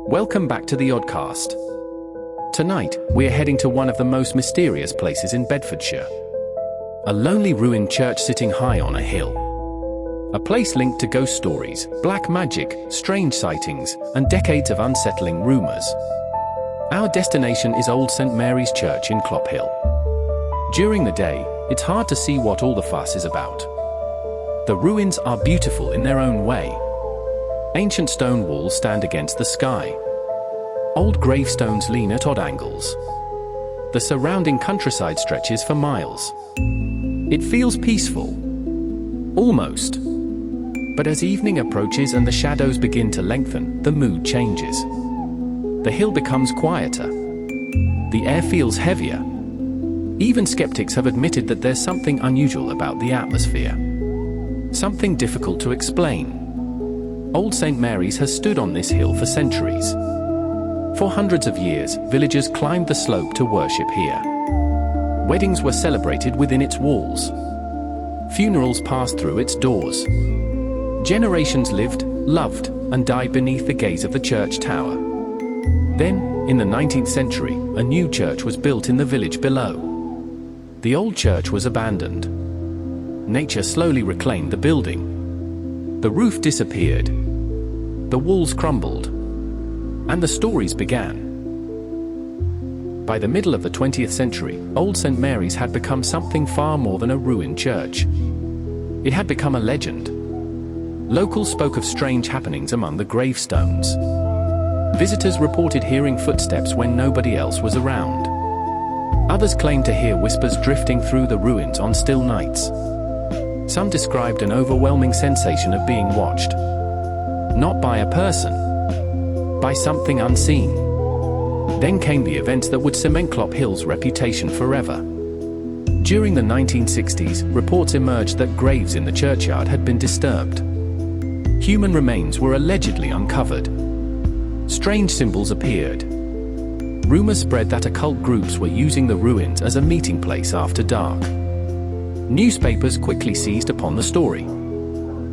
Welcome back to the Oddcast. Tonight, we're heading to one of the most mysterious places in Bedfordshire. A lonely ruined church sitting high on a hill. A place linked to ghost stories, black magic, strange sightings, and decades of unsettling rumors. Our destination is Old St. Mary's Church in Clophill. During the day, it's hard to see what all the fuss is about. The ruins are beautiful in their own way. Ancient stone walls stand against the sky. Old gravestones lean at odd angles. The surrounding countryside stretches for miles. It feels peaceful. Almost. But as evening approaches and the shadows begin to lengthen, the mood changes. The hill becomes quieter. The air feels heavier. Even skeptics have admitted that there's something unusual about the atmosphere. Something difficult to explain. Old St. Mary's has stood on this hill for centuries. For hundreds of years, villagers climbed the slope to worship here. Weddings were celebrated within its walls. Funerals passed through its doors. Generations lived, loved, and died beneath the gaze of the church tower. Then, in the 19th century, a new church was built in the village below. The old church was abandoned. Nature slowly reclaimed the building. The roof disappeared. The walls crumbled. And the stories began. By the middle of the 20th century, Old St. Mary's had become something far more than a ruined church. It had become a legend. Locals spoke of strange happenings among the gravestones. Visitors reported hearing footsteps when nobody else was around. Others claimed to hear whispers drifting through the ruins on still nights. Some described an overwhelming sensation of being watched. Not by a person, by something unseen. Then came the events that would cement Clophill's reputation forever. During the 1960s, reports emerged that graves in the churchyard had been disturbed. Human remains were allegedly uncovered. Strange symbols appeared. Rumors spread that occult groups were using the ruins as a meeting place after dark. Newspapers quickly seized upon the story.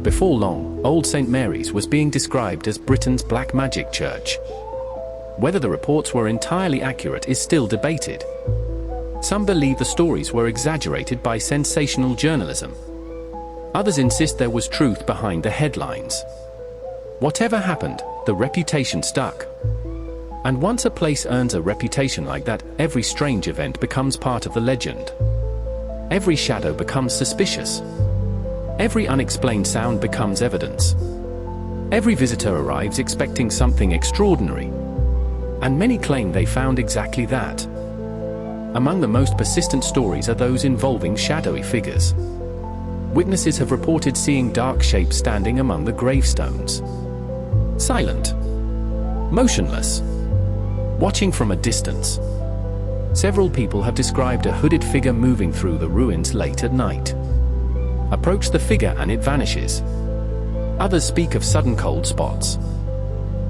Before long, Old St. Mary's was being described as Britain's black magic church. Whether the reports were entirely accurate is still debated. Some believe the stories were exaggerated by sensational journalism. Others insist there was truth behind the headlines. Whatever happened, the reputation stuck. And once a place earns a reputation like that, every strange event becomes part of the legend. Every shadow becomes suspicious. Every unexplained sound becomes evidence. Every visitor arrives expecting something extraordinary. And many claim they found exactly that. Among the most persistent stories are those involving shadowy figures. Witnesses have reported seeing dark shapes standing among the gravestones. Silent. Motionless. Watching from a distance. Several people have described a hooded figure moving through the ruins late at night. Approach the figure and it vanishes. Others speak of sudden cold spots.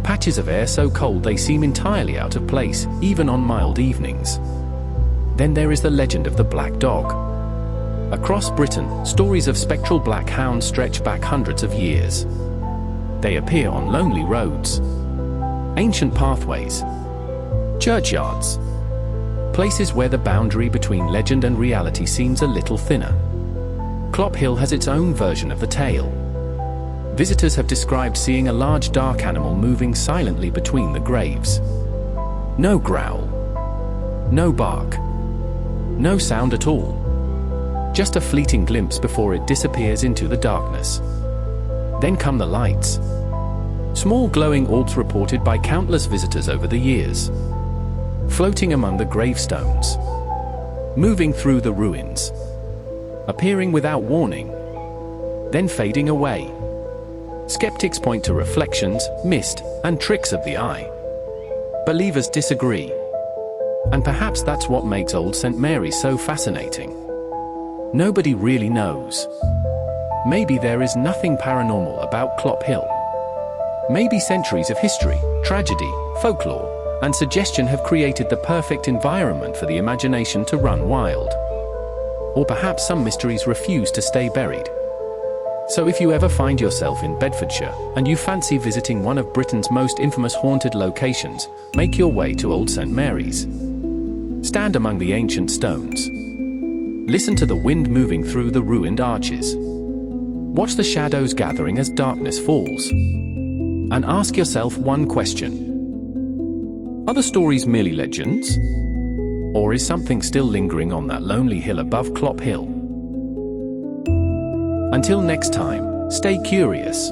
Patches of air so cold they seem entirely out of place, even on mild evenings. Then there is the legend of the black dog. Across Britain, stories of spectral black hounds stretch back hundreds of years. They appear on lonely roads, ancient pathways, churchyards, places where the boundary between legend and reality seems a little thinner. Clophill has its own version of the tale. Visitors have described seeing a large dark animal moving silently between the graves. No growl. No bark. No sound at all. Just a fleeting glimpse before it disappears into the darkness. Then come the lights. Small glowing orbs reported by countless visitors over the years. Floating among the gravestones. Moving through the ruins. Appearing without warning, then fading away. Skeptics point to reflections, mist, and tricks of the eye. Believers disagree. And perhaps that's what makes Old St. Mary's so fascinating. Nobody really knows. Maybe there is nothing paranormal about Clophill. Maybe centuries of history, tragedy, folklore, and suggestion have created the perfect environment for the imagination to run wild. Or perhaps some mysteries refuse to stay buried. So if you ever find yourself in Bedfordshire and you fancy visiting one of Britain's most infamous haunted locations, make your way to Old St Mary's. Stand among the ancient stones. Listen to the wind moving through the ruined arches. Watch the shadows gathering as darkness falls. And ask yourself one question. Are the stories merely legends? Or is something still lingering on that lonely hill above Clophill? Until next time, stay curious.